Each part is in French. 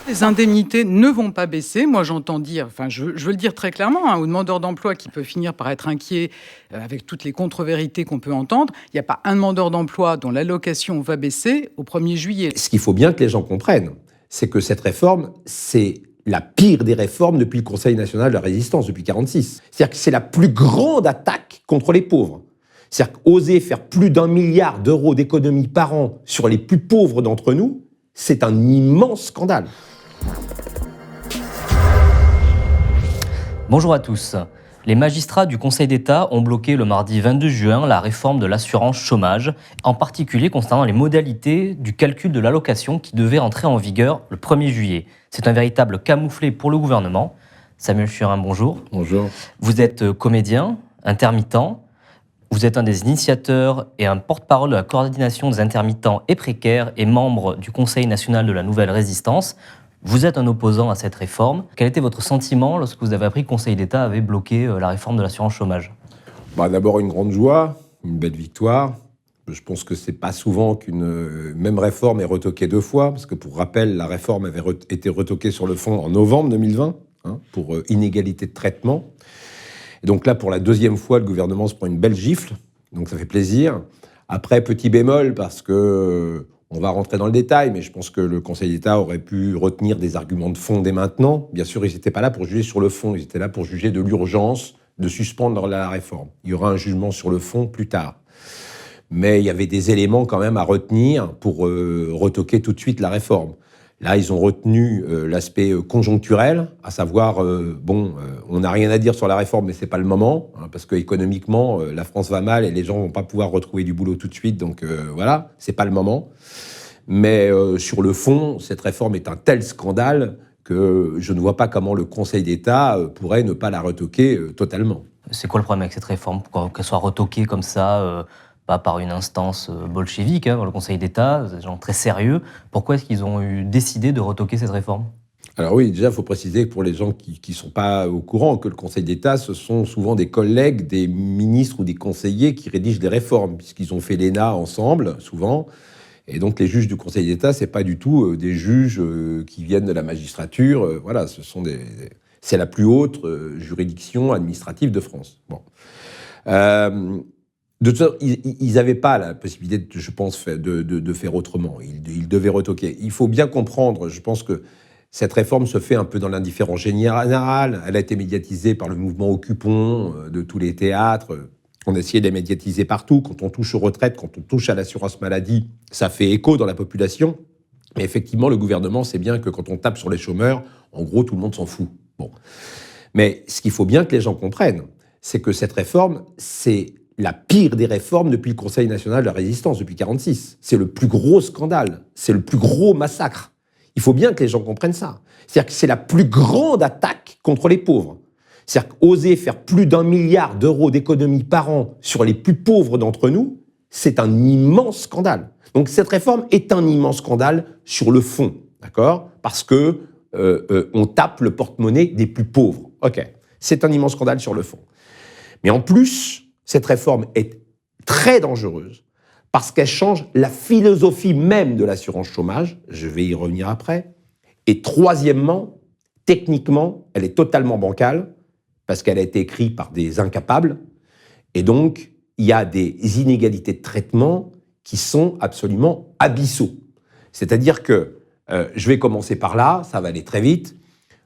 Les indemnités ne vont pas baisser. Moi, j'entends dire, enfin, je veux le dire très clairement, aux demandeurs d'emploi qui peut finir par être inquiet avec toutes les contre-vérités qu'on peut entendre. Il n'y a pas un demandeur d'emploi dont l'allocation va baisser au 1er juillet. Ce qu'il faut bien que les gens comprennent, c'est que cette réforme, c'est la pire des réformes depuis le Conseil national de la résistance, depuis 1946. C'est-à-dire que c'est la plus grande attaque contre les pauvres. C'est-à-dire qu'oser faire plus d'1 milliard d'euros d'économies par an sur les plus pauvres d'entre nous, c'est un immense scandale. Bonjour à tous. Les magistrats du Conseil d'État ont bloqué le mardi 22 juin la réforme de l'assurance chômage, en particulier concernant les modalités du calcul de l'allocation qui devait entrer en vigueur le 1er juillet. C'est un véritable camouflet pour le gouvernement. Samuel Churin, bonjour. Bonjour. Vous êtes comédien, intermittent. Vous êtes un des initiateurs et un porte-parole de la coordination des intermittents et précaires et membre du Conseil national de la Nouvelle Résistance. Vous êtes un opposant à cette réforme. Quel était votre sentiment lorsque vous avez appris que le Conseil d'État avait bloqué la réforme de l'assurance chômage ? D'abord, une grande joie, une belle victoire. Je pense que c'est pas souvent qu'une même réforme est retoquée 2 fois, parce que pour rappel, la réforme avait été retoquée sur le fond en novembre 2020, pour inégalité de traitement. Et donc là, pour la 2e fois, le gouvernement se prend une belle gifle, donc ça fait plaisir. Après, petit bémol, parce que on va rentrer dans le détail, mais je pense que le Conseil d'État aurait pu retenir des arguments de fond dès maintenant. Bien sûr, ils n'étaient pas là pour juger sur le fond, ils étaient là pour juger de l'urgence de suspendre la réforme. Il y aura un jugement sur le fond plus tard. Mais il y avait des éléments quand même à retenir pour retoquer tout de suite la réforme. Là, ils ont retenu l'aspect conjoncturel, à savoir, on n'a rien à dire sur la réforme, mais c'est pas le moment, parce que économiquement, la France va mal et les gens vont pas pouvoir retrouver du boulot tout de suite, donc voilà, c'est pas le moment. Mais sur le fond, cette réforme est un tel scandale que je ne vois pas comment le Conseil d'État pourrait ne pas la retoquer totalement. C'est quoi le problème avec cette réforme ? Pourquoi qu'elle soit retoquée comme ça pas par une instance bolchevique, le Conseil d'État, des gens très sérieux. Pourquoi est-ce qu'ils ont décidé de retoquer cette réforme ? Alors oui, déjà, il faut préciser pour les gens qui ne sont pas au courant que le Conseil d'État, ce sont souvent des collègues, des ministres ou des conseillers qui rédigent des réformes, puisqu'ils ont fait l'ENA ensemble, souvent. Et donc les juges du Conseil d'État, c'est pas du tout des juges qui viennent de la magistrature. Voilà, c'est la plus haute juridiction administrative de France. Bon. De toute façon, ils n'avaient pas la possibilité, je pense, de faire autrement. Ils devaient retoquer. Il faut bien comprendre, je pense que cette réforme se fait un peu dans l'indifférence générale. Elle a été médiatisée par le mouvement Occupons de tous les théâtres. On a essayé de la médiatiser partout. Quand on touche aux retraites, quand on touche à l'assurance maladie, ça fait écho dans la population. Mais effectivement, le gouvernement sait bien que quand on tape sur les chômeurs, en gros, tout le monde s'en fout. Bon. Mais ce qu'il faut bien que les gens comprennent, c'est que cette réforme, c'est la pire des réformes depuis le Conseil national de la résistance, depuis 1946. C'est le plus gros scandale, c'est le plus gros massacre. Il faut bien que les gens comprennent ça. C'est-à-dire que c'est la plus grande attaque contre les pauvres. C'est-à-dire qu'oser faire plus d'1 milliard d'euros d'économies par an sur les plus pauvres d'entre nous, c'est un immense scandale. Donc cette réforme est un immense scandale sur le fond, d'accord ? Parce que on tape le porte-monnaie des plus pauvres. Ok, c'est un immense scandale sur le fond. Mais en plus, cette réforme est très dangereuse parce qu'elle change la philosophie même de l'assurance chômage. Je vais y revenir après. Et troisièmement, techniquement, elle est totalement bancale parce qu'elle a été écrite par des incapables. Et donc, il y a des inégalités de traitement qui sont absolument abyssaux. C'est-à-dire que, je vais commencer par là, ça va aller très vite.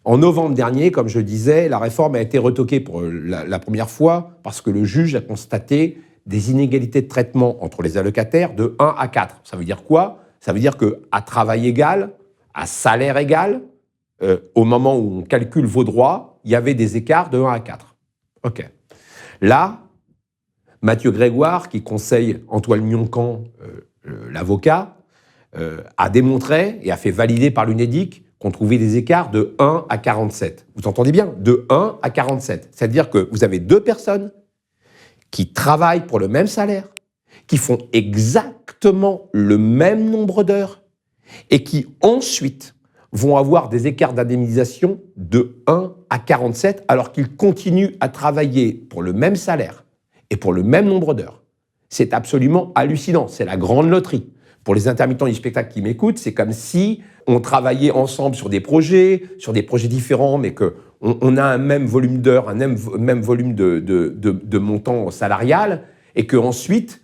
En novembre dernier, comme je disais, la réforme a été retoquée pour la première fois parce que le juge a constaté des inégalités de traitement entre les allocataires de 1 à 4. Ça veut dire quoi ? Ça veut dire qu'à travail égal, à salaire égal, au moment où on calcule vos droits, il y avait des écarts de 1 à 4. OK. Là, Mathieu Grégoire, qui conseille Antoine Lyon-Camp, l'avocat, a démontré et a fait valider par l'UNEDIC qu'on trouvait des écarts de 1 à 47. Vous entendez bien ? De 1 à 47. C'est-à-dire que vous avez 2 personnes qui travaillent pour le même salaire, qui font exactement le même nombre d'heures et qui ensuite vont avoir des écarts d'indemnisation de 1 à 47 alors qu'ils continuent à travailler pour le même salaire et pour le même nombre d'heures. C'est absolument hallucinant. C'est la grande loterie. Pour les intermittents du spectacle qui m'écoutent, c'est comme si ont travaillé ensemble sur des projets différents, mais qu'on a un même volume d'heures, un même volume de montant salarial, et qu'ensuite,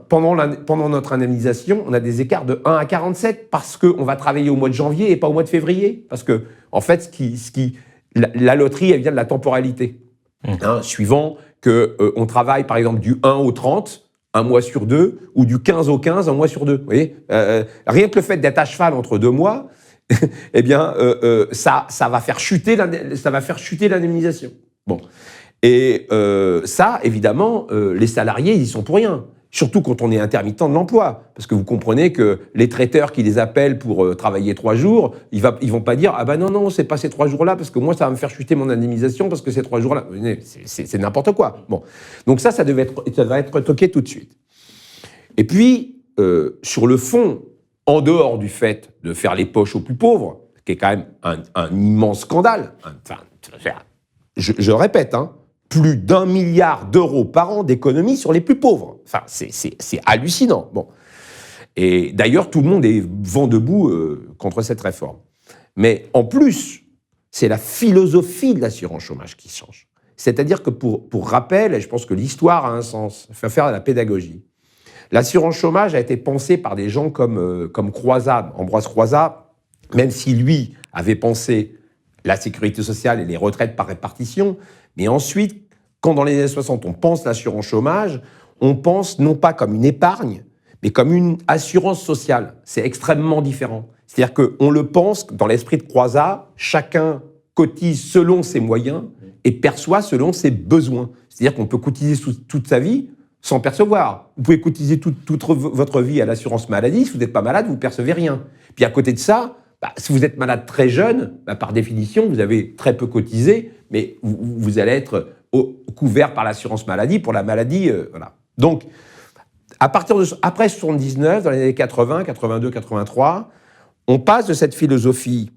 pendant notre indemnisation, on a des écarts de 1 à 47 parce qu'on va travailler au mois de janvier et pas au mois de février. Parce que, en fait, la loterie, elle vient de la temporalité. Suivant qu'on travaille, par exemple, du 1 au 30, un mois sur 2, ou du 15 au 15, un mois sur 2. Vous voyez, rien que le fait d'être à cheval entre 2 mois, eh bien, ça va faire chuter l'indemnisation. Bon. Et ça, évidemment, les salariés, ils y sont pour rien. Surtout quand on est intermittent de l'emploi. Parce que vous comprenez que les traiteurs qui les appellent pour travailler 3 jours, ils vont pas dire « Ah ben non, c'est pas ces 3 jours-là, parce que moi, ça va me faire chuter mon indemnisation, parce que ces 3 jours-là... » C'est n'importe quoi. Bon. Donc ça va être toqué tout de suite. Et puis, sur le fond, en dehors du fait de faire les poches aux plus pauvres, qui est quand même un immense scandale, je répète, plus d'1 milliard d'euros par an d'économies sur les plus pauvres. Enfin, c'est hallucinant. Bon. Et d'ailleurs, tout le monde est vent debout contre cette réforme. Mais en plus, c'est la philosophie de l'assurance chômage qui change. C'est-à-dire que pour rappel, et je pense que l'histoire a un sens, il faut faire de la pédagogie, l'assurance chômage a été pensée par des gens comme Croizat, Ambroise Croizat, même si lui avait pensé la sécurité sociale et les retraites par répartition. Mais ensuite, quand dans les années 60, on pense l'assurance chômage, on pense non pas comme une épargne, mais comme une assurance sociale. C'est extrêmement différent. C'est-à-dire qu'on le pense, dans l'esprit de Croizat, chacun cotise selon ses moyens et perçoit selon ses besoins. C'est-à-dire qu'on peut cotiser toute sa vie sans percevoir. Vous pouvez cotiser toute votre vie à l'assurance maladie. Si vous n'êtes pas malade, vous ne percevez rien. Puis à côté de ça, si vous êtes malade très jeune, par définition, vous avez très peu cotisé, mais vous allez être couvert par l'assurance maladie pour la maladie. Voilà. Donc, après 79, dans les années 80, 82, 83, on passe de cette philosophie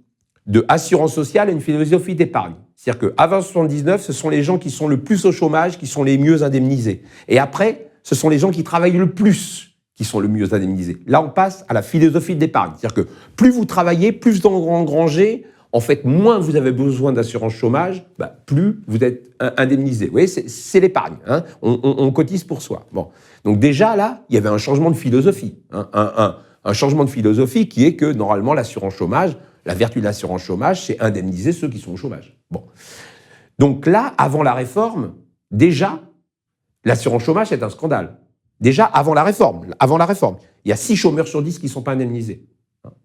de assurance sociale à une philosophie d'épargne. C'est-à-dire qu'avant 79, ce sont les gens qui sont le plus au chômage qui sont les mieux indemnisés. Et après, ce sont les gens qui travaillent le plus qui sont le mieux indemnisés. Là, on passe à la philosophie de l'épargne. C'est-à-dire que plus vous travaillez, plus vous engrangez, en fait, moins vous avez besoin d'assurance chômage, plus vous êtes indemnisé. Vous voyez, c'est l'épargne. On cotise pour soi. Bon. Donc déjà, là, il y avait un changement de philosophie. Un changement de philosophie qui est que, normalement, l'assurance chômage, la vertu de l'assurance chômage, c'est indemniser ceux qui sont au chômage. Bon. Donc là, avant la réforme, déjà, l'assurance chômage, c'est un scandale. Déjà, avant la réforme, il y a 6 chômeurs sur 10 qui ne sont pas indemnisés.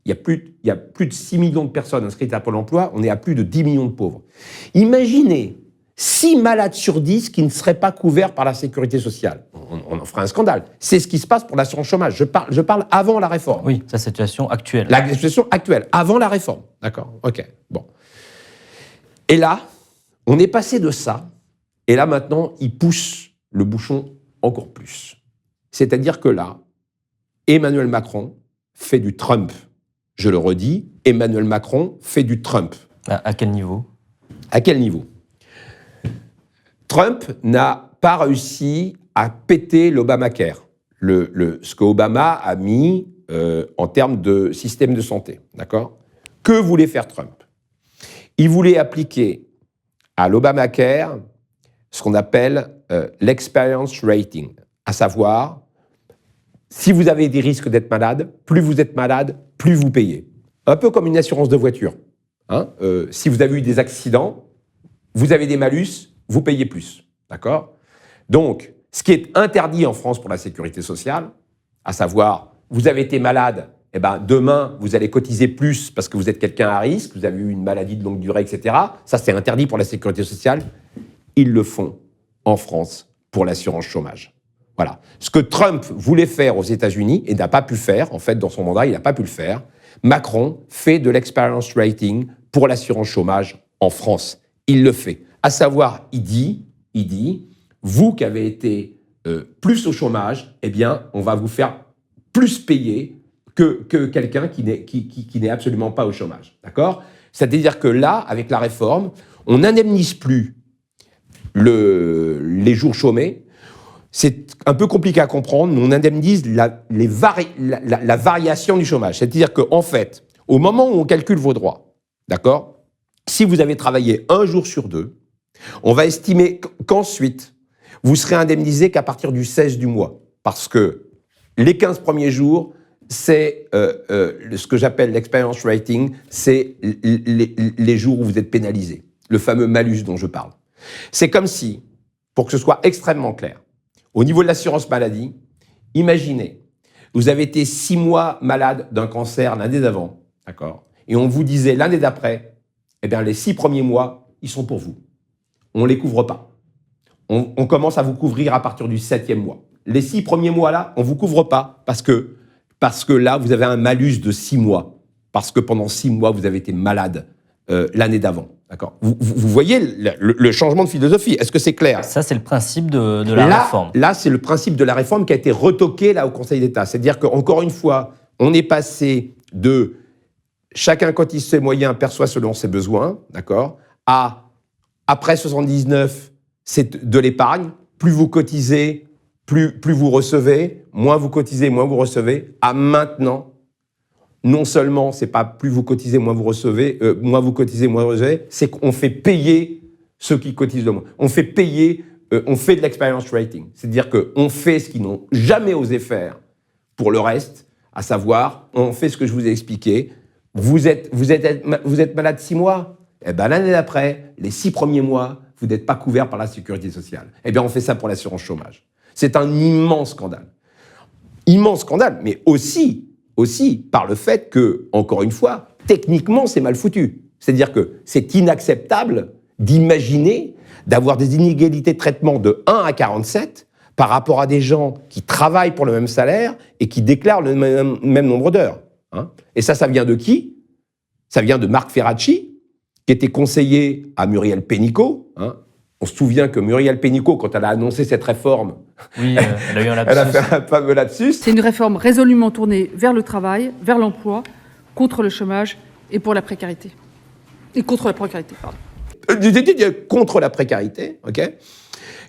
Il y a plus de 6 millions de personnes inscrites à Pôle emploi, on est à plus de 10 millions de pauvres. Imaginez 6 malades sur 10 qui ne seraient pas couverts par la sécurité sociale. On en ferait un scandale. C'est ce qui se passe pour l'assurance chômage. Je parle avant la réforme. Oui, c'est la situation actuelle. La situation actuelle, avant la réforme. D'accord, ok, bon. Et là, on est passé de ça, et là maintenant, il pousse le bouchon encore plus. C'est-à-dire que là, Emmanuel Macron fait du Trump. Je le redis, Emmanuel Macron fait du Trump. À quel niveau ? À quel niveau ? Trump n'a pas réussi à péter l'Obamacare, ce que Obama a mis en termes de système de santé. D'accord ? Que voulait faire Trump ? Il voulait appliquer à l'Obamacare ce qu'on appelle l'experience rating, à savoir, si vous avez des risques d'être malade, plus vous êtes malade, plus vous payez. Un peu comme une assurance de voiture. Si vous avez eu des accidents, vous avez des malus, vous payez plus. D'accord ? Donc, ce qui est interdit en France pour la sécurité sociale, à savoir, vous avez été malade, demain, vous allez cotiser plus parce que vous êtes quelqu'un à risque, vous avez eu une maladie de longue durée, etc. Ça, c'est interdit pour la sécurité sociale. Ils le font en France pour l'assurance chômage. Voilà. Ce que Trump voulait faire aux États-Unis et n'a pas pu faire, en fait, dans son mandat, il n'a pas pu le faire, Macron fait de l'experience rating pour l'assurance chômage en France. Il le fait. À savoir, il dit, vous qui avez été plus au chômage, on va vous faire plus payer que quelqu'un qui n'est absolument pas au chômage. D'accord ? C'est-à-dire que là, avec la réforme, on n'indemnise plus les jours chômés. C'est un peu compliqué à comprendre, mais on indemnise la variation du chômage. C'est-à-dire qu'en fait, Au moment où on calcule vos droits, d'accord, si vous avez travaillé 1 jour sur 2, on va estimer qu'ensuite, vous serez indemnisé qu'à partir du 16 du mois. Parce que les 15 premiers jours, c'est ce que j'appelle l'experience rating, c'est les jours où vous êtes pénalisé. Le fameux malus dont je parle. C'est comme si, pour que ce soit extrêmement clair, au niveau de l'assurance maladie, imaginez, vous avez été 6 mois malade d'un cancer l'année d'avant, d'accord, et on vous disait l'année d'après, eh bien les 6 premiers mois, ils sont pour vous. On ne les couvre pas. On commence à vous couvrir à partir du 7e mois. Les 6 premiers mois-là, on ne vous couvre pas parce que là, vous avez un malus de 6 mois. Parce que pendant 6 mois, vous avez été malade l'année d'avant. D'accord. Vous voyez le changement de philosophie. Est-ce que c'est clair? Ça, c'est le principe de la réforme. Là, c'est le principe de la réforme qui a été retoqué là, au Conseil d'État. C'est-à-dire qu'encore une fois, on est passé de chacun cotisant ses moyens, perçoit selon ses besoins, d'accord, à après 79, c'est de l'épargne. Plus vous cotisez, plus vous recevez. Moins vous cotisez, moins vous recevez. À maintenant, non seulement c'est pas plus vous cotisez, moins vous recevez, moins vous cotisez, moins vous recevez, c'est qu'on fait payer ceux qui cotisent le moins. On fait payer, on fait de l'experience rating. C'est-à-dire qu'on fait ce qu'ils n'ont jamais osé faire pour le reste, à savoir, on fait ce que je vous ai expliqué. Vous êtes malade 6 mois. Eh bien, l'année d'après, les 6 premiers mois, vous n'êtes pas couvert par la sécurité sociale. Eh bien, on fait ça pour l'assurance chômage. C'est un immense scandale. Immense scandale, mais aussi par le fait que, encore une fois, techniquement, c'est mal foutu. C'est-à-dire que c'est inacceptable d'imaginer d'avoir des inégalités de traitement de 1 à 47 par rapport à des gens qui travaillent pour le même salaire et qui déclarent le même nombre d'heures. Hein. Et ça vient de qui? Ça vient de Marc Ferracci, qui était conseiller à Muriel Pénicaud. Hein. On se souvient que Muriel Pénicaud, quand elle a annoncé cette réforme, oui, elle a eu un lapsus. Elle a fait un fameux lapsus. C'est une réforme résolument tournée vers le travail, vers l'emploi, contre le chômage et pour la précarité. Et contre la précarité, pardon. Contre la précarité, ok.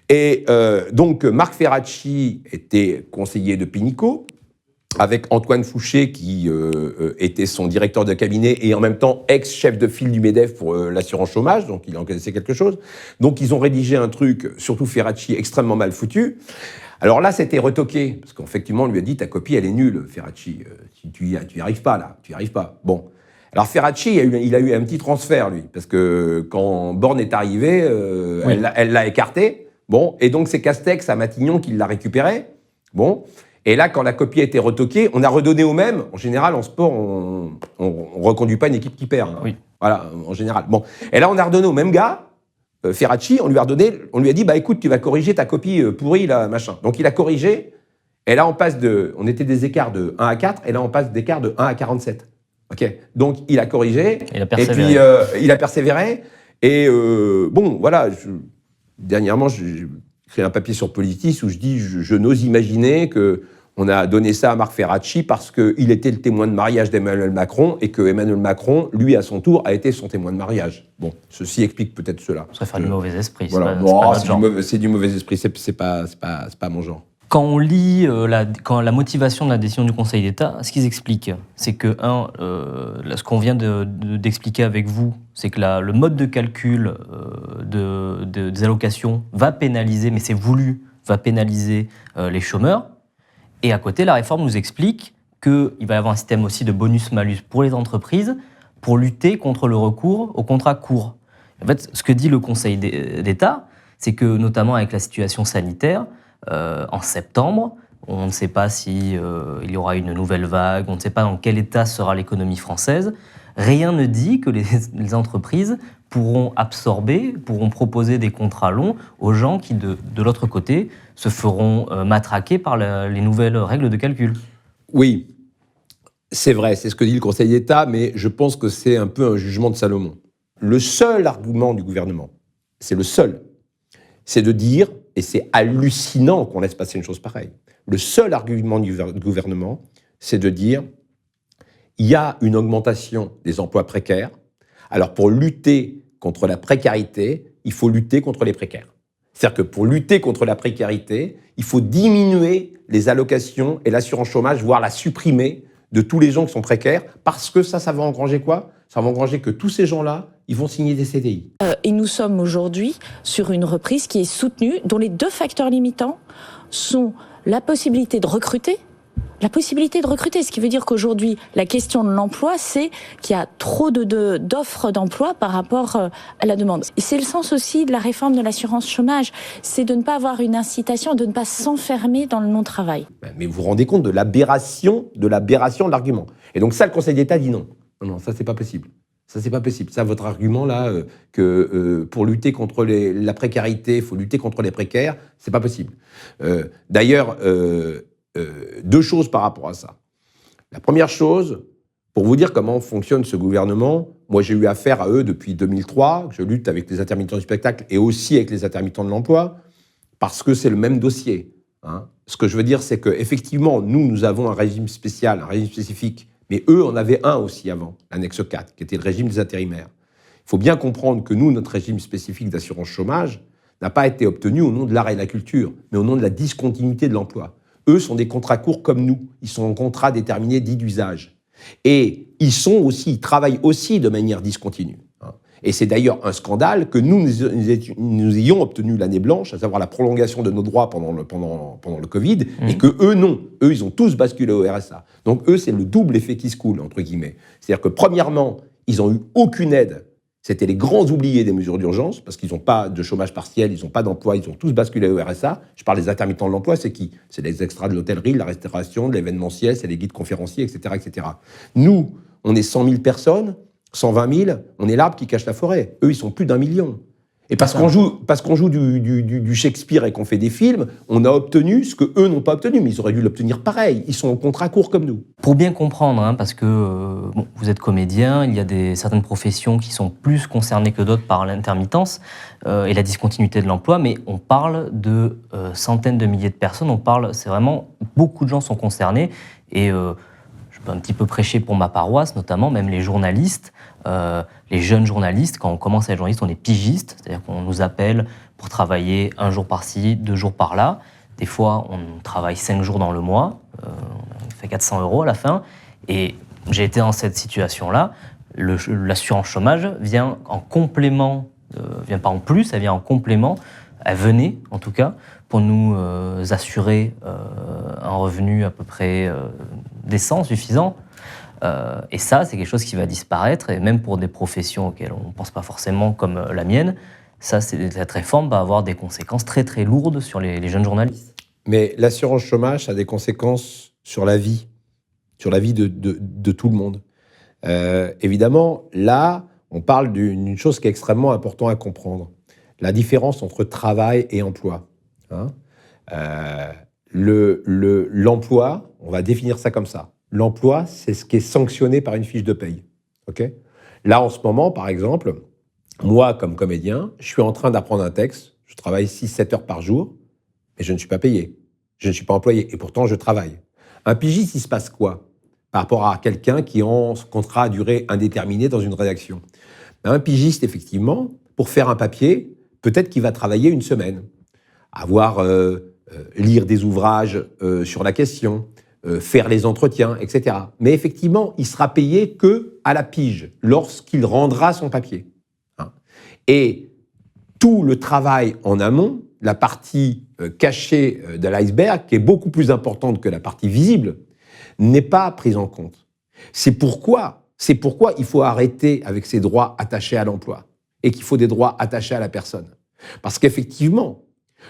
Et donc, Marc Ferracci était conseiller de Pénicaud, avec Antoine Fouché, qui était son directeur de cabinet et en même temps ex-chef de file du MEDEF pour l'assurance chômage, donc il en connaissait quelque chose. Donc ils ont rédigé un truc, surtout Ferracci, extrêmement mal foutu. Alors là, c'était retoqué, parce qu'effectivement, on lui a dit « ta copie, elle est nulle, Ferracci, tu y arrives pas là, tu y arrives pas ». Bon. Alors Ferracci, il a eu un petit transfert, lui, parce que quand Borne est arrivé, oui, elle l'a écarté. Bon, et donc c'est Castex à Matignon qui l'a récupéré. Bon. Et là, quand la copie a été retoquée, on a redonné au même. En général, en sport, on reconduit pas une équipe qui perd. Hein. Oui. Voilà, en général. Bon. Et là, on a redonné au même gars, Ferracci, on lui a dit, bah écoute, tu vas corriger ta copie pourrie, là, machin. Donc il a corrigé, et là, on était des écarts de 1 à 4, et là, on passe d'écarts de 1 à 47. OK. Donc il a corrigé, et puis il a persévéré, et bon, voilà, dernièrement, j'ai écrit un papier sur Politis où je dis je n'ose imaginer qu'on a donné ça à Marc Ferracci parce qu'il était le témoin de mariage d'Emmanuel Macron et que Emmanuel Macron, lui, à son tour, a été son témoin de mariage. Bon, ceci explique peut-être cela. Ça fait du mauvais esprit. Voilà. C'est du mauvais esprit, c'est pas mon genre. Quand on lit la motivation de la décision du Conseil d'État, ce qu'ils expliquent, c'est que, ce qu'on vient d'expliquer avec vous, c'est que le mode de calcul des allocations va pénaliser, mais c'est voulu, va pénaliser les chômeurs. Et à côté, la réforme nous explique qu'il va y avoir un système aussi de bonus-malus pour les entreprises pour lutter contre le recours aux contrats courts. En fait, ce que dit le Conseil d'État, c'est que, notamment avec la situation sanitaire, en septembre, on ne sait pas si il y aura une nouvelle vague, on ne sait pas dans quel état sera l'économie française. Rien ne dit que les entreprises pourront proposer des contrats longs aux gens qui, de l'autre côté, se feront matraquer par les nouvelles règles de calcul. Oui, c'est vrai, c'est ce que dit le Conseil d'État, mais je pense que c'est un peu un jugement de Salomon. Le seul argument du gouvernement, c'est le seul, c'est de dire, et c'est hallucinant qu'on laisse passer une chose pareille, le seul argument du gouvernement, c'est de dire il y a une augmentation des emplois précaires, alors pour lutter contre la précarité, il faut lutter contre les précaires. C'est-à-dire que pour lutter contre la précarité, il faut diminuer les allocations et l'assurance chômage, voire la supprimer de tous les gens qui sont précaires, parce que ça va engranger quoi? Ça va engranger que tous ces gens-là, ils vont signer des CDI. Et nous sommes aujourd'hui sur une reprise qui est soutenue, dont les 2 facteurs limitants sont la possibilité de recruter, ce qui veut dire qu'aujourd'hui, la question de l'emploi, c'est qu'il y a trop d'offres d'emploi par rapport à la demande. Et c'est le sens aussi de la réforme de l'assurance chômage, c'est de ne pas avoir une incitation, de ne pas s'enfermer dans le non-travail. Mais vous vous rendez compte de l'aberration de l'argument. Et donc ça, le Conseil d'État dit non. Non, ça, c'est pas possible. Ça, c'est pas possible. Ça, votre argument, là, que pour lutter contre la précarité, il faut lutter contre les précaires, c'est pas possible. D'ailleurs, 2 choses par rapport à ça. La première chose, pour vous dire comment fonctionne ce gouvernement, moi, j'ai eu affaire à eux depuis 2003, je lutte avec les intermittents du spectacle et aussi avec les intermittents de l'emploi, parce que c'est le même dossier. Hein. Ce que je veux dire, c'est qu'effectivement, nous avons un régime spécial, un régime spécifique, mais eux en avaient un aussi avant, l'annexe 4, qui était le régime des intérimaires. Il faut bien comprendre que nous, notre régime spécifique d'assurance chômage n'a pas été obtenu au nom de l'art et de la culture, mais au nom de la discontinuité de l'emploi. Eux sont des contrats courts comme nous. Ils sont en contrat déterminé dit d'usage. Et ils travaillent aussi de manière discontinue. Et c'est d'ailleurs un scandale que nous ayons obtenu l'année blanche, à savoir la prolongation de nos droits pendant le Covid, et que eux, non. Eux, ils ont tous basculé au RSA. Donc eux, c'est le double effet qui se coule, entre guillemets. C'est-à-dire que premièrement, ils n'ont eu aucune aide. C'était les grands oubliés des mesures d'urgence, parce qu'ils n'ont pas de chômage partiel, ils n'ont pas d'emploi, ils ont tous basculé au RSA. Je parle des intermittents de l'emploi, c'est qui? C'est les extras de l'hôtellerie, de la restauration, de l'événementiel, c'est les guides conférenciers, etc., etc. Nous, on est 100 000 personnes, 120 000, on est l'arbre qui cache la forêt. Eux, ils sont plus d'1 million. Et parce qu'on joue du Shakespeare et qu'on fait des films, on a obtenu ce que eux n'ont pas obtenu, mais ils auraient dû l'obtenir pareil. Ils sont en contrat court comme nous. Pour bien comprendre, hein, parce que vous êtes comédien, il y a certaines professions qui sont plus concernées que d'autres par l'intermittence et la discontinuité de l'emploi, mais on parle de centaines de milliers de personnes. C'est vraiment beaucoup de gens sont concernés et je peux un petit peu prêcher pour ma paroisse, notamment même les journalistes. Les jeunes journalistes, quand on commence à être journaliste, on est pigiste, c'est-à-dire qu'on nous appelle pour travailler 1 jour par-ci, 2 jours par-là. Des fois, on travaille 5 jours dans le mois, on fait 400 € à la fin. Et j'ai été dans cette situation-là. L'assurance chômage vient en complément, vient pas en plus, elle vient en complément. Elle venait, en tout cas, pour nous assurer un revenu à peu près décent, suffisant. Et ça, c'est quelque chose qui va disparaître, et même pour des professions auxquelles on ne pense pas forcément, comme la mienne, cette réforme va avoir des conséquences très très lourdes sur les jeunes journalistes. Mais l'assurance chômage a des conséquences sur la vie de tout le monde. Évidemment, là, on parle d'une chose qui est extrêmement importante à comprendre. La différence entre travail et emploi. Hein. L'emploi, on va définir ça comme ça. L'emploi, c'est ce qui est sanctionné par une fiche de paye. Okay ? Là, en ce moment, par exemple, moi, comme comédien, je suis en train d'apprendre un texte. Je travaille 6-7 heures par jour, mais je ne suis pas payé. Je ne suis pas employé, et pourtant, je travaille. Un pigiste, il se passe quoi par rapport à quelqu'un qui est en contrat à durée indéterminée dans une rédaction? Un pigiste, effectivement, pour faire un papier, peut-être qu'il va travailler 1 semaine, lire des ouvrages sur la question, faire les entretiens, etc. Mais effectivement, il sera payé qu'à la pige, lorsqu'il rendra son papier. Hein. Et tout le travail en amont, la partie cachée de l'iceberg, qui est beaucoup plus importante que la partie visible, n'est pas prise en compte. C'est pourquoi il faut arrêter avec ces droits attachés à l'emploi et qu'il faut des droits attachés à la personne. Parce qu'effectivement,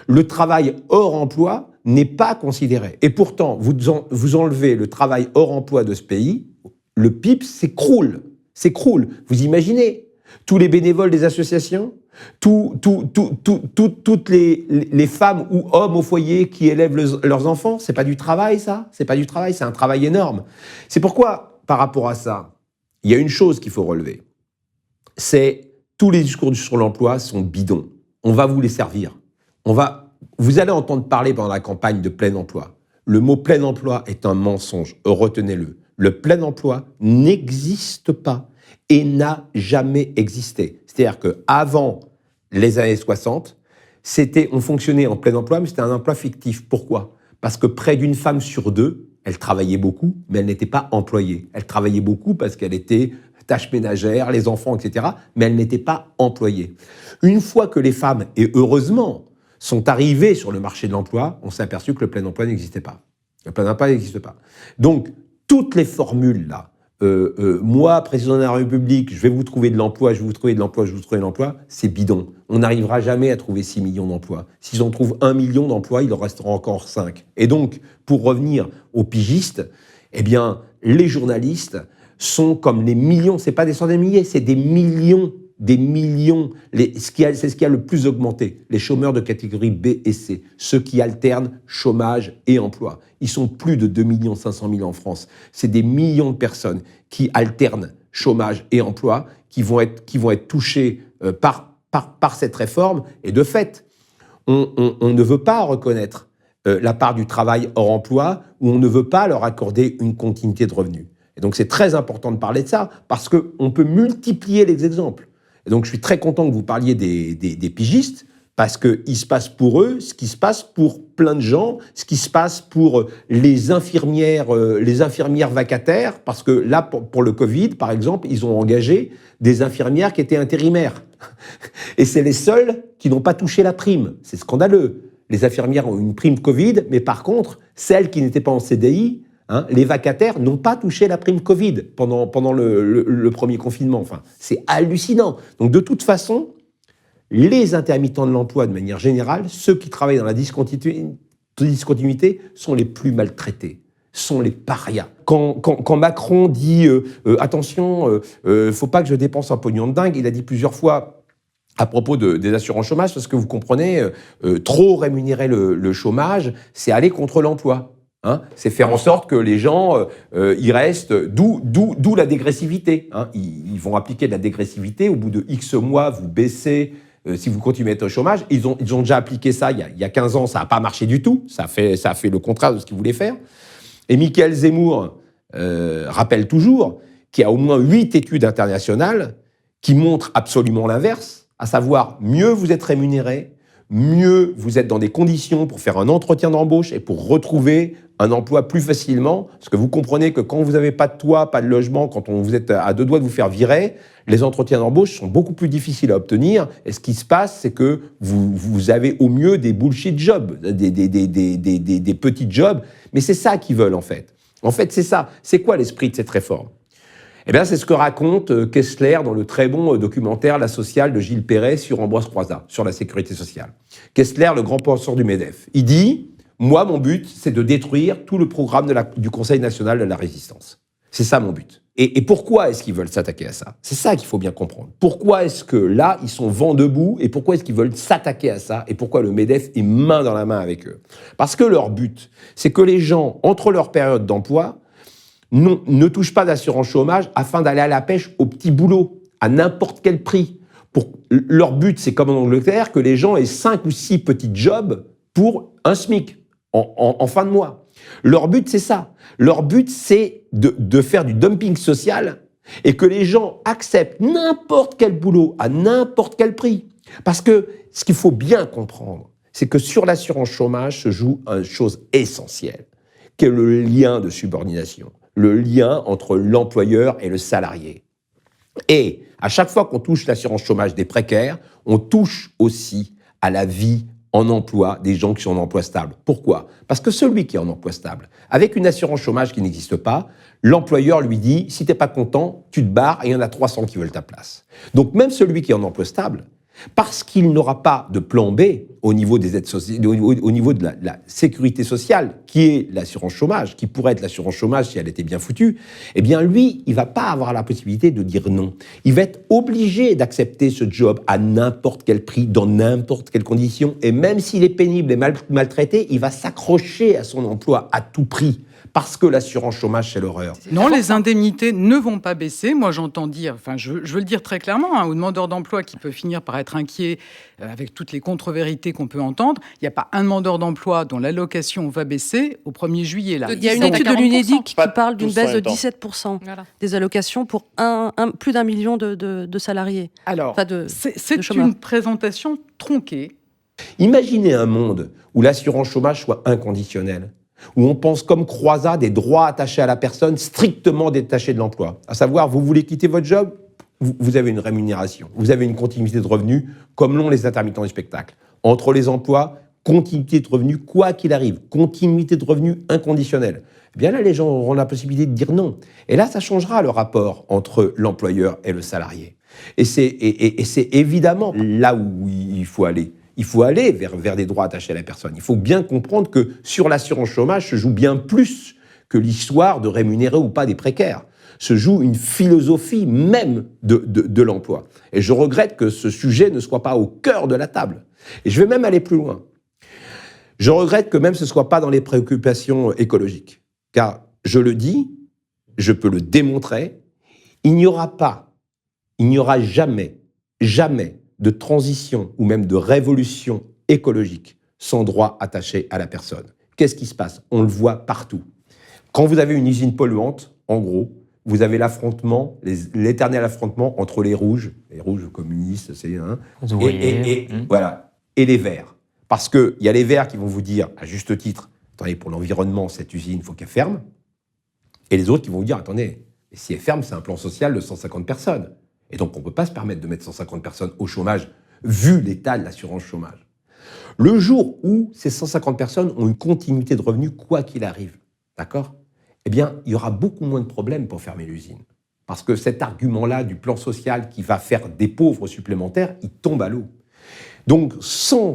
le travail hors emploi n'est pas considéré. Et pourtant, vous enlevez le travail hors emploi de ce pays, le PIB s'écroule. Vous imaginez tous les bénévoles des associations, toutes les femmes ou hommes au foyer qui élèvent leurs enfants, c'est pas du travail, ça? C'est pas du travail, c'est un travail énorme. C'est pourquoi, par rapport à ça, il y a une chose qu'il faut relever. C'est tous les discours sur l'emploi sont bidons. On va vous les servir. Vous allez entendre parler pendant la campagne de plein emploi. Le mot plein emploi est un mensonge, retenez-le. Le plein emploi n'existe pas et n'a jamais existé. C'est-à-dire qu'avant les années 60, on fonctionnait en plein emploi, mais c'était un emploi fictif. Pourquoi ? Parce que près d'1 femme sur 2 elle travaillait beaucoup, mais elle n'était pas employée. Elle travaillait beaucoup parce qu'elle était tâches ménagères, les enfants, etc., mais elle n'était pas employée. Une fois que les femmes, et heureusement, sont arrivées sur le marché de l'emploi, on s'est aperçu que le plein emploi n'existait pas. Le plein emploi n'existe pas. Donc, toutes les formules là, moi, président de la République, je vais vous trouver de l'emploi, je vais vous trouver de l'emploi, je vais vous trouver de l'emploi, c'est bidon. On n'arrivera jamais à trouver 6 millions d'emplois. S'ils en trouvent 1 million d'emplois, il en restera encore 5. Et donc, pour revenir aux pigistes, eh bien, les journalistes sont comme les millions, c'est pas des centaines de milliers, c'est des millions. C'est ce qui a le plus augmenté. Les chômeurs de catégorie B et C, ceux qui alternent chômage et emploi. Ils sont plus de 2 500 000 en France. C'est des millions de personnes qui alternent chômage et emploi, qui vont être touchés par cette réforme. Et de fait, on ne veut pas reconnaître la part du travail hors emploi, ou on ne veut pas leur accorder une continuité de revenus. Et donc c'est très important de parler de ça, parce qu'on peut multiplier les exemples. Et donc je suis très content que vous parliez des pigistes, parce qu'il se passe pour eux ce qui se passe pour plein de gens, ce qui se passe pour les infirmières vacataires, parce que là, pour le Covid, par exemple, ils ont engagé des infirmières qui étaient intérimaires. Et c'est les seuls qui n'ont pas touché la prime. C'est scandaleux. Les infirmières ont une prime Covid, mais par contre, celles qui n'étaient pas en CDI, les vacataires n'ont pas touché la prime Covid pendant le premier confinement. Enfin, c'est hallucinant. Donc de toute façon, les intermittents de l'emploi, de manière générale, ceux qui travaillent dans la discontinuité sont les plus maltraités, sont les parias. Quand Macron dit attention, faut pas que je dépense un pognon de dingue, il a dit plusieurs fois à propos des assurances chômage, parce que vous comprenez, trop rémunérer le chômage, c'est aller contre l'emploi. C'est faire en sorte que les gens y restent, d'où la dégressivité. Ils vont appliquer de la dégressivité, au bout de X mois, vous baissez, si vous continuez à être au chômage. Ils ont déjà appliqué ça il y a 15 ans, ça n'a pas marché du tout, ça a fait le contraire de ce qu'ils voulaient faire. Et Michael Zemmour rappelle toujours qu'il y a au moins 8 études internationales qui montrent absolument l'inverse, à savoir mieux vous êtes rémunéré, mieux vous êtes dans des conditions pour faire un entretien d'embauche et pour retrouver un emploi plus facilement, parce que vous comprenez que quand vous n'avez pas de toit, pas de logement, quand vous êtes à 2 doigts de vous faire virer, les entretiens d'embauche sont beaucoup plus difficiles à obtenir, et ce qui se passe, c'est que vous avez au mieux des bullshit jobs, des petits jobs, mais c'est ça qu'ils veulent en fait. En fait, c'est ça. C'est quoi l'esprit de cette réforme ? Eh bien, c'est ce que raconte Kessler dans le très bon documentaire La Sociale de Gilles Perret sur Ambroise Croizat, sur la sécurité sociale. Kessler, le grand penseur du MEDEF, il dit « Moi, mon but, c'est de détruire tout le programme du Conseil national de la résistance. C'est ça mon but. » Et pourquoi est-ce qu'ils veulent s'attaquer à ça ? C'est ça qu'il faut bien comprendre. Pourquoi est-ce que là, ils sont vent debout, et pourquoi est-ce qu'ils veulent s'attaquer à ça, et pourquoi le MEDEF est main dans la main avec eux ? Parce que leur but, c'est que les gens, entre leur période d'emploi, ne touchent pas d'assurance chômage afin d'aller à la pêche au petit boulot, à n'importe quel prix. Leur but, c'est comme en Angleterre, que les gens aient 5 ou 6 petits jobs pour un SMIC en fin de mois. Leur but, c'est ça. Leur but, c'est de faire du dumping social et que les gens acceptent n'importe quel boulot à n'importe quel prix. Parce que ce qu'il faut bien comprendre, c'est que sur l'assurance chômage se joue une chose essentielle, qui est le lien de subordination. Le lien entre l'employeur et le salarié. Et à chaque fois qu'on touche l'assurance chômage des précaires, on touche aussi à la vie en emploi des gens qui sont en emploi stable. Pourquoi ? Parce que celui qui est en emploi stable, avec une assurance chômage qui n'existe pas, l'employeur lui dit « si t'es pas content, tu te barres et il y en a 300 qui veulent ta place ». Donc même celui qui est en emploi stable, parce qu'il n'aura pas de plan B au niveau des aides sociales, au niveau de la sécurité sociale, qui est l'assurance chômage, qui pourrait être l'assurance chômage si elle était bien foutue, eh bien lui, il va pas avoir la possibilité de dire non. Il va être obligé d'accepter ce job à n'importe quel prix, dans n'importe quelle condition, et même s'il est pénible et maltraité, il va s'accrocher à son emploi à tout prix. Parce que l'assurance chômage, c'est l'horreur. Non, les indemnités ne vont pas baisser. Moi, j'entends dire, enfin, je veux le dire très clairement, aux demandeurs d'emploi qui peut finir par être inquiet avec toutes les contre-vérités qu'on peut entendre. Il n'y a pas un demandeur d'emploi dont l'allocation va baisser au 1er juillet. Là. Il y a une étude de l'UNEDIC qui parle d'une baisse de 17% des allocations pour plus d'1 million de salariés. Alors, c'est chômeurs. une présentation tronquée. Imaginez un monde où l'assurance chômage soit inconditionnelle. où on pense comme Croizat des droits attachés à la personne strictement détachés de l'emploi. À savoir, vous voulez quitter votre job, vous avez une rémunération, vous avez une continuité de revenus, comme l'ont les intermittents du spectacle. Entre les emplois, continuité de revenus, quoi qu'il arrive, continuité de revenus inconditionnelle. Eh bien là, les gens auront la possibilité de dire non. Et là, ça changera le rapport entre l'employeur et le salarié. Et c'est évidemment là où il faut aller. Il faut aller vers des droits attachés à la personne. Il faut bien comprendre que sur l'assurance chômage se joue bien plus que l'histoire de rémunérer ou pas des précaires. Se joue une philosophie même de l'emploi. Et je regrette que ce sujet ne soit pas au cœur de la table. Et je vais même aller plus loin. Je regrette que même ce ne soit pas dans les préoccupations écologiques. Car, je le dis, je peux le démontrer, il n'y aura jamais de transition ou même de révolution écologique sans droit attaché à la personne. Qu'est-ce qui se passe? On le voit partout. Quand vous avez une usine polluante, en gros, vous avez l'éternel affrontement entre les rouges communistes, c'est voilà, et les verts. Parce qu'il y a les verts qui vont vous dire, à juste titre, attendez, pour l'environnement, cette usine, il faut qu'elle ferme. Et les autres qui vont vous dire, attendez, si elle ferme, c'est un plan social de 150 personnes. Et donc, on ne peut pas se permettre de mettre 150 personnes au chômage, vu l'état de l'assurance chômage. Le jour où ces 150 personnes ont une continuité de revenus, quoi qu'il arrive, d'accord ? Eh bien, il y aura beaucoup moins de problèmes pour fermer l'usine. Parce que cet argument-là du plan social qui va faire des pauvres supplémentaires, il tombe à l'eau. Donc, sans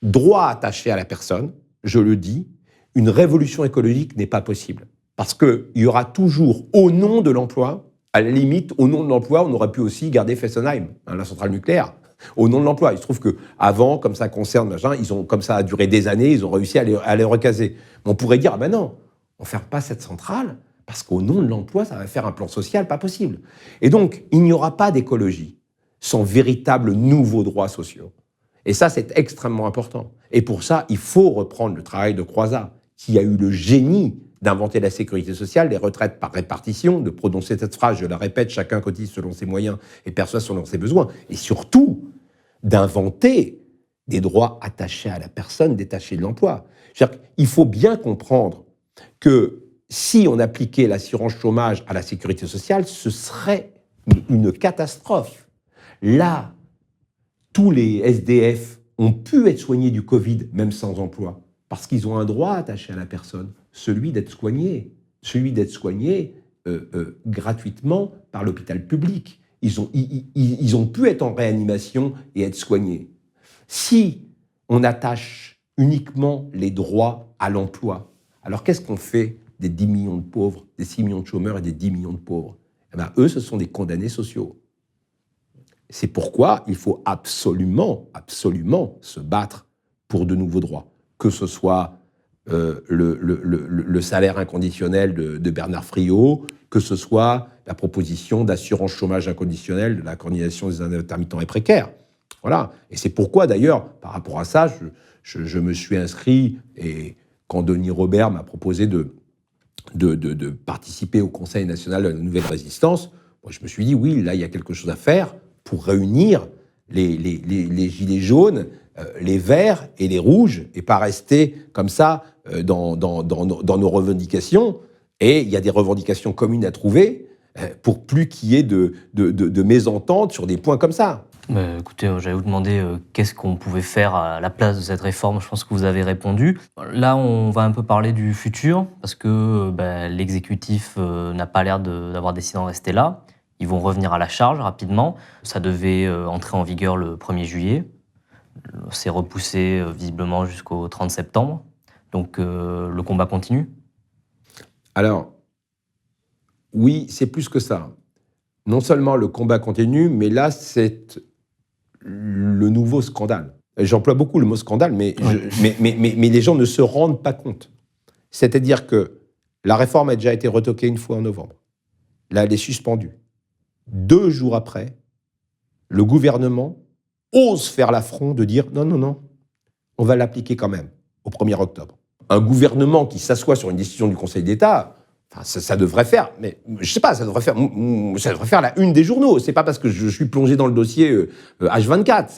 droit attaché à la personne, je le dis, une révolution écologique n'est pas possible. Parce qu'il y aura toujours, au nom de l'emploi, à la limite, au nom de l'emploi, on aurait pu aussi garder Fessenheim, la centrale nucléaire, au nom de l'emploi. Il se trouve qu'avant, comme ça concerne, comme ça a duré des années, ils ont réussi à les recaser. Mais on pourrait dire, ah ben non, on ne ferme pas cette centrale, parce qu'au nom de l'emploi, ça va faire un plan social pas possible. Et donc, il n'y aura pas d'écologie sans véritables nouveaux droits sociaux. Et ça, c'est extrêmement important. Et pour ça, il faut reprendre le travail de Croizat, qui a eu le génie d'inventer la sécurité sociale, les retraites par répartition, de prononcer cette phrase, je la répète, chacun cotise selon ses moyens et perçoit selon ses besoins, et surtout d'inventer des droits attachés à la personne, détachés de l'emploi. Il faut bien comprendre que si on appliquait l'assurance chômage à la sécurité sociale, ce serait une catastrophe. Là, tous les SDF ont pu être soignés du Covid, même sans emploi, parce qu'ils ont un droit attaché à la personne, celui d'être soigné gratuitement par l'hôpital public. Ils ont pu être en réanimation et être soignés. Si on attache uniquement les droits à l'emploi, alors qu'est-ce qu'on fait des 10 millions de pauvres, des 6 millions de chômeurs et des 10 millions de pauvres? Eh bien, eux, ce sont des condamnés sociaux. C'est pourquoi il faut absolument se battre pour de nouveaux droits, que ce soit le salaire inconditionnel de Bernard Friot, que ce soit la proposition d'assurance chômage inconditionnel de la coordination des intermittents et précaires. Voilà. Et c'est pourquoi, d'ailleurs, par rapport à ça, je me suis inscrit, et quand Denis Robert m'a proposé de participer au Conseil national de la Nouvelle Résistance, moi, je me suis dit, oui, là, il y a quelque chose à faire pour réunir les gilets jaunes, les verts et les rouges, et pas rester comme ça dans nos revendications. Et il y a des revendications communes à trouver pour plus qu'il y ait de mésententes sur des points comme ça. Écoutez, j'allais vous demander qu'est-ce qu'on pouvait faire à la place de cette réforme. Je pense que vous avez répondu. Là, on va un peu parler du futur, parce que l'exécutif n'a pas l'air d'avoir décidé d'en rester là. Ils vont revenir à la charge rapidement. Ça devait entrer en vigueur le 1er juillet. C'est repoussé visiblement jusqu'au 30 septembre. Donc le combat continue? Alors, oui, c'est plus que ça. Non seulement le combat continue, mais là, c'est le nouveau scandale. J'emploie beaucoup le mot scandale, mais les gens ne se rendent pas compte. C'est-à-dire que la réforme a déjà été retoquée une fois en novembre. Là, elle est suspendue. 2 jours après, le gouvernement ose faire l'affront de dire non, on va l'appliquer quand même au 1er octobre. Un gouvernement qui s'assoit sur une décision du Conseil d'État, ça devrait faire, mais je sais pas, ça devrait faire la une des journaux. C'est pas parce que je suis plongé dans le dossier H24,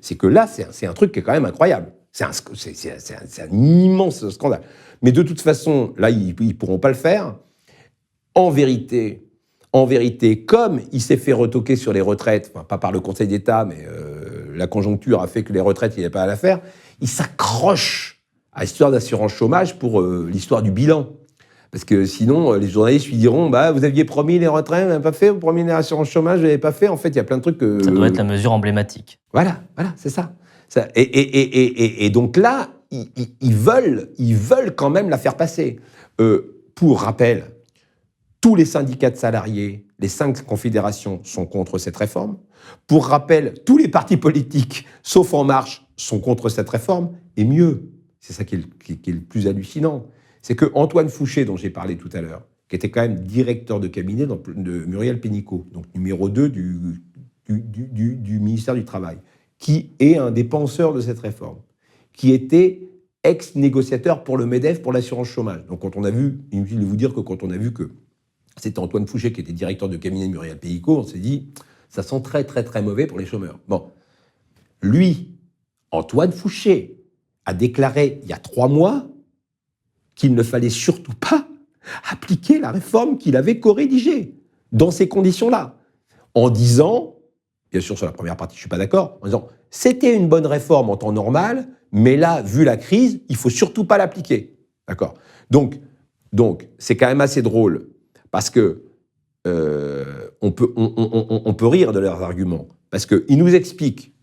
c'est que là, c'est un truc qui est quand même incroyable. C'est un immense scandale. Mais de toute façon, là, ils ne pourront pas le faire. En vérité, comme il s'est fait retoquer sur les retraites, enfin, pas par le Conseil d'État, mais la conjoncture a fait que les retraites, il n'y avait pas à la faire, il s'accroche à l'histoire d'assurance chômage pour l'histoire du bilan. Parce que sinon, les journalistes lui diront vous aviez promis les retraites, vous n'avez pas fait, vous promis l'assurance chômage, vous n'avez pas fait. En fait, il y a plein de trucs que... Ça doit être la mesure emblématique. Voilà, c'est ça. Et donc là, ils veulent quand même la faire passer. Pour rappel, tous les syndicats de salariés, les 5 confédérations sont contre cette réforme. Pour rappel, tous les partis politiques, sauf En Marche, sont contre cette réforme. Et mieux, c'est ça qui est le plus hallucinant, c'est que Antoine Fouché, dont j'ai parlé tout à l'heure, qui était quand même directeur de cabinet de Muriel Pénicaud, donc numéro 2 du ministère du Travail, qui est un des penseurs de cette réforme, qui était ex-négociateur pour le MEDEF, pour l'assurance chômage. Donc quand on a vu, inutile de vous dire que quand on a vu que c'était Antoine Fouché qui était directeur de cabinet de Muriel Pénicaud, on s'est dit, ça sent très très très mauvais pour les chômeurs. Bon, lui, Antoine Fouché, a déclaré il y a 3 mois qu'il ne fallait surtout pas appliquer la réforme qu'il avait co-rédigée dans ces conditions-là, en disant, bien sûr sur la première partie je ne suis pas d'accord, en disant c'était une bonne réforme en temps normal, mais là, vu la crise, il ne faut surtout pas l'appliquer. D'accord ? Donc, c'est quand même assez drôle, parce que on peut rire de leurs arguments, parce qu'ils nous expliquent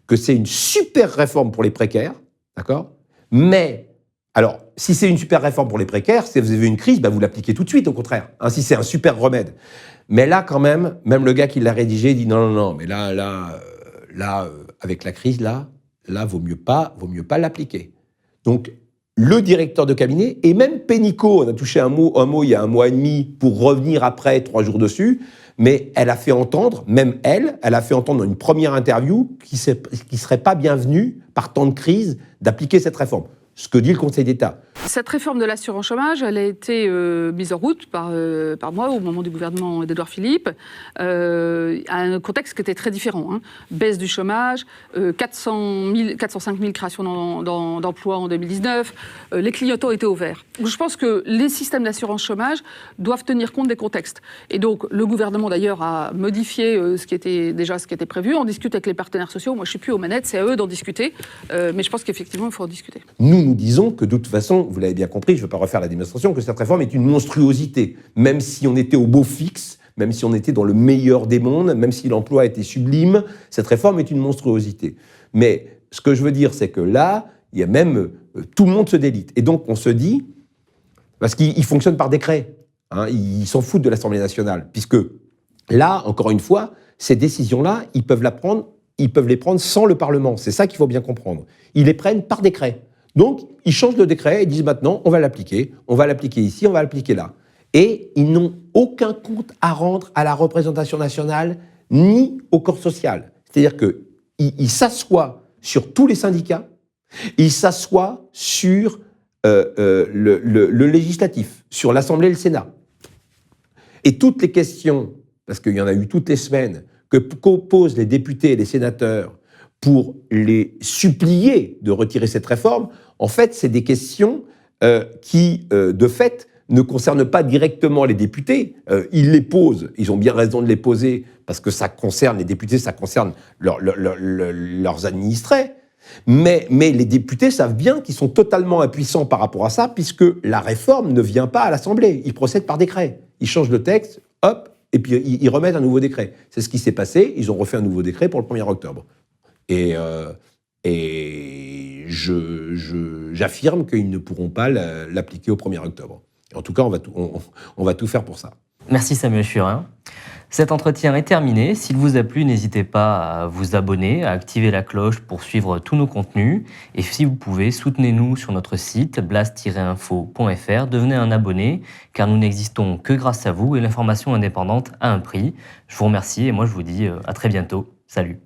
que c'est une super réforme pour les précaires, d'accord ? Mais, alors, si c'est une super réforme pour les précaires, si vous avez une crise, vous l'appliquez tout de suite, au contraire. Hein, si c'est un super remède. Mais là, quand même le gars qui l'a rédigé dit non, mais là, avec la crise, là, vaut mieux pas l'appliquer. Donc, le directeur de cabinet, et même Pénicaud, on a touché un mot il y a 1 mois et demi pour revenir après 3 jours dessus, mais elle a fait entendre, même elle a fait entendre dans une première interview qui serait pas bienvenu, par temps de crise, d'appliquer cette réforme. Ce que dit le Conseil d'État. Cette réforme de l'assurance chômage, elle a été mise en route par moi au moment du gouvernement d'Édouard Philippe, à un contexte qui était très différent. Hein. Baisse du chômage, 405 000 créations d'emplois en 2019, les clignotants étaient au vert. Je pense que les systèmes d'assurance chômage doivent tenir compte des contextes. Et donc le gouvernement d'ailleurs a modifié ce qui était prévu. On discute avec les partenaires sociaux. Moi je ne suis plus aux manettes, c'est à eux d'en discuter. Mais je pense qu'effectivement il faut en discuter. Nous disons que de toute façon, vous l'avez bien compris, je ne veux pas refaire la démonstration, que cette réforme est une monstruosité. Même si on était au beau fixe, même si on était dans le meilleur des mondes, même si l'emploi était sublime, cette réforme est une monstruosité. Mais ce que je veux dire, c'est que là, il y a même... tout le monde se délite. Et donc, on se dit... Parce qu'il fonctionne par décret. Hein, ils s'en foutent de l'Assemblée nationale. Puisque là, encore une fois, ces décisions-là, ils peuvent les prendre sans le Parlement. C'est ça qu'il faut bien comprendre. Ils les prennent par décret. Donc, ils changent le décret et disent maintenant, on va l'appliquer ici, on va l'appliquer là. Et ils n'ont aucun compte à rendre à la représentation nationale ni au corps social. C'est-à-dire qu'ils s'assoient sur tous les syndicats, ils s'assoient sur le législatif, sur l'Assemblée et le Sénat. Et toutes les questions, parce qu'il y en a eu toutes les semaines, que posent les députés et les sénateurs pour les supplier de retirer cette réforme, en fait, c'est des questions qui, de fait, ne concernent pas directement les députés. Ils les posent, ils ont bien raison de les poser, parce que ça concerne les députés, ça concerne leurs administrés. Mais les députés savent bien qu'ils sont totalement impuissants par rapport à ça, puisque la réforme ne vient pas à l'Assemblée. Ils procèdent par décret. Ils changent le texte, hop, et puis ils remettent un nouveau décret. C'est ce qui s'est passé, ils ont refait un nouveau décret pour le 1er octobre. Et j'affirme qu'ils ne pourront pas l'appliquer au 1er octobre. En tout cas, on va tout faire pour ça. Merci Samuel Churin. Cet entretien est terminé. S'il vous a plu, n'hésitez pas à vous abonner, à activer la cloche pour suivre tous nos contenus. Et si vous pouvez, soutenez-nous sur notre site blast-info.fr. Devenez un abonné, car nous n'existons que grâce à vous et l'information indépendante a un prix. Je vous remercie et moi je vous dis à très bientôt. Salut.